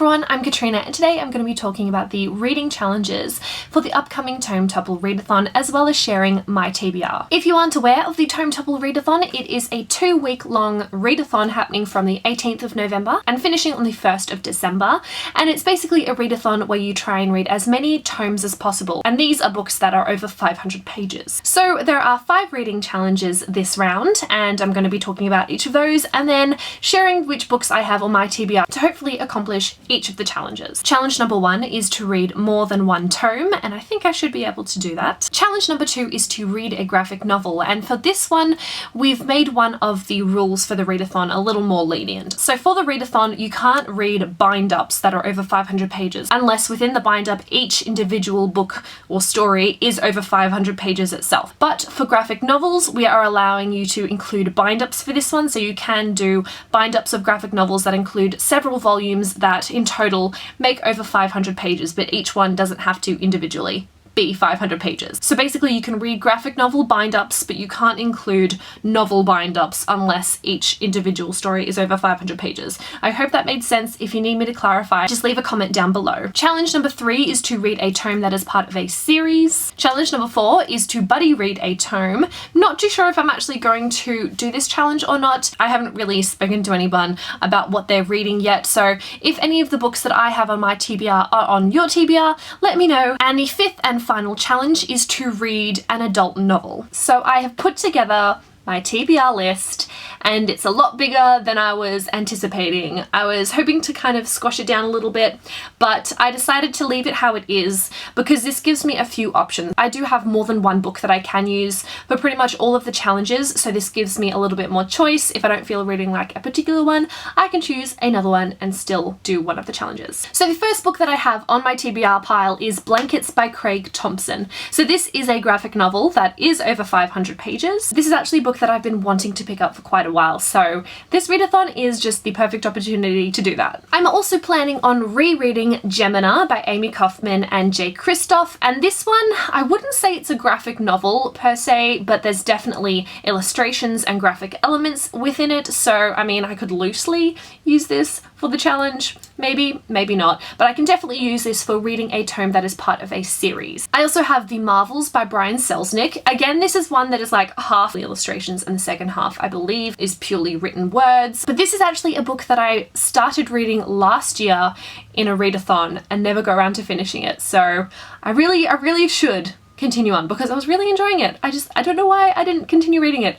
everyone, I'm Katrina and today I'm going to be talking about the reading challenges for the upcoming Tome Topple Readathon as well as sharing my TBR. If you aren't aware of the Tome Topple Readathon, it is a 2-week long readathon happening from the 18th of November and finishing on the 1st of December, and it's basically a readathon where you try and read as many tomes as possible, and these are books that are over 500 pages. So there are 5 reading challenges this round and I'm going to be talking about each of those and then sharing which books I have on my TBR to hopefully accomplish each of the challenges. Challenge number 1 is to read more than 1 tome, and I think I should be able to do that. Challenge number 2 is to read a graphic novel, and for this one we've made one of the rules for the readathon a little more lenient. So for the readathon you can't read bind-ups that are over 500 pages unless within the bind-up each individual book or story is over 500 pages itself. But for graphic novels we are allowing you to include bind-ups for this one, so you can do bind-ups of graphic novels that include several volumes that in total make over 500 pages, but each one doesn't have to individually be 500 pages. So basically you can read graphic novel bind-ups, but you can't include novel bind-ups unless each individual story is over 500 pages. I hope that made sense. If you need me to clarify, just leave a comment down below. Challenge number 3 is to read a tome that is part of a series. Challenge number 4 is to buddy read a tome. Not too sure if I'm actually going to do this challenge or not. I haven't really spoken to anyone about what they're reading yet, so if any of the books that I have on my TBR are on your TBR, let me know. And the 5th and final challenge is to read an adult novel. So I have put together my TBR list and it's a lot bigger than I was anticipating. I was hoping to kind of squash it down a little bit, but I decided to leave it how it is because this gives me a few options. I do have more than one book that I can use for pretty much all of the challenges, so this gives me a little bit more choice. If I don't feel reading like a particular one, I can choose another one and still do one of the challenges. So the first book that I have on my TBR pile is Blankets by Craig Thompson. So this is a graphic novel that is over 500 pages. This is actually a book that I've been wanting to pick up for quite a while, so this readathon is just the perfect opportunity to do that. I'm also planning on rereading Gemina by Amy Kaufman and Jay Kristoff, and this one, I wouldn't say it's a graphic novel per se, but there's definitely illustrations and graphic elements within it, so I mean I could loosely use this for the challenge, maybe, maybe not, but I can definitely use this for reading a tome that is part of a series. I also have The Marvels by Brian Selznick. Again, this is one that is like half the illustrations and the second half, I believe, is purely written words. But this is actually a book that I started reading last year in a readathon and never got around to finishing it. So I really should continue on because I was really enjoying it. I don't know why I didn't continue reading it.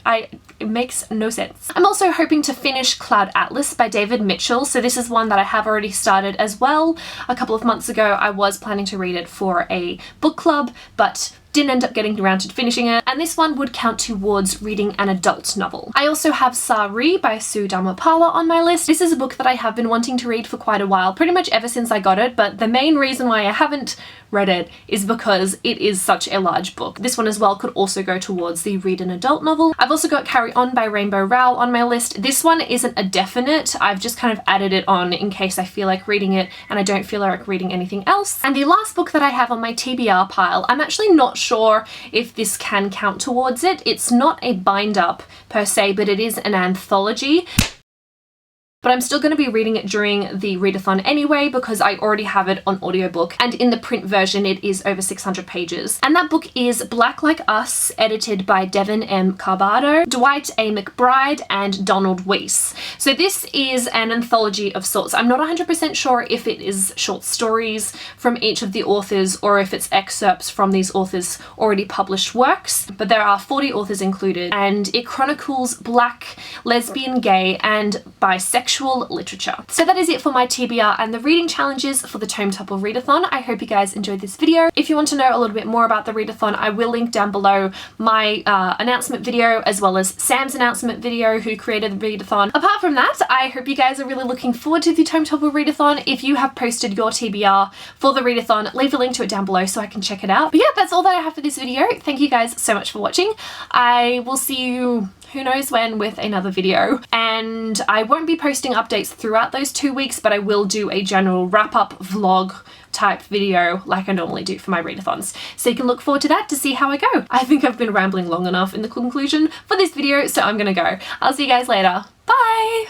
It makes no sense. I'm also hoping to finish Cloud Atlas by David Mitchell. So this is one that I have already started as well. A couple of months ago I was planning to read it for a book club, but didn't end up getting around to finishing it, and this one would count towards reading an adult novel. I also have Sari by Sue Dharmapala on my list. This is a book that I have been wanting to read for quite a while, pretty much ever since I got it, but the main reason why I haven't read it is because it is such a large book. This one as well could also go towards the read an adult novel. I've also got Carry On by Rainbow Rowell on my list. This one isn't a definite, I've just kind of added it on in case I feel like reading it and I don't feel like reading anything else. And the last book that I have on my TBR pile, I'm actually not sure if this can count towards it. It's not a bind-up per se, but it is an anthology. But I'm still going to be reading it during the readathon anyway because I already have it on audiobook, and in the print version it is over 600 pages. And that book is Black Like Us, edited by Devin M. Carbado, Dwight A. McBride, and Donald Weiss. So this is an anthology of sorts. I'm not 100% sure if it is short stories from each of the authors or if it's excerpts from these authors' already published works, but there are 40 authors included, and it chronicles Black, lesbian, gay, and bisexual literature. So that is it for my TBR and the reading challenges for the Tome Topple Readathon. I hope you guys enjoyed this video. If you want to know a little bit more about the readathon, I will link down below my announcement video as well as Sam's announcement video who created the readathon. Apart from that, I hope you guys are really looking forward to the Tome Topple Readathon. If you have posted your TBR for the readathon, leave a link to it down below so I can check it out. But yeah, that's all that I have for this video. Thank you guys so much for watching. I will see you who knows when with another video, and I won't be posting updates throughout those 2 weeks, but I will do a general wrap-up vlog type video like I normally do for my readathons, so you can look forward to that to see how I go. I think I've been rambling long enough in the conclusion for this video, so I'm gonna go. I'll see you guys later. Bye!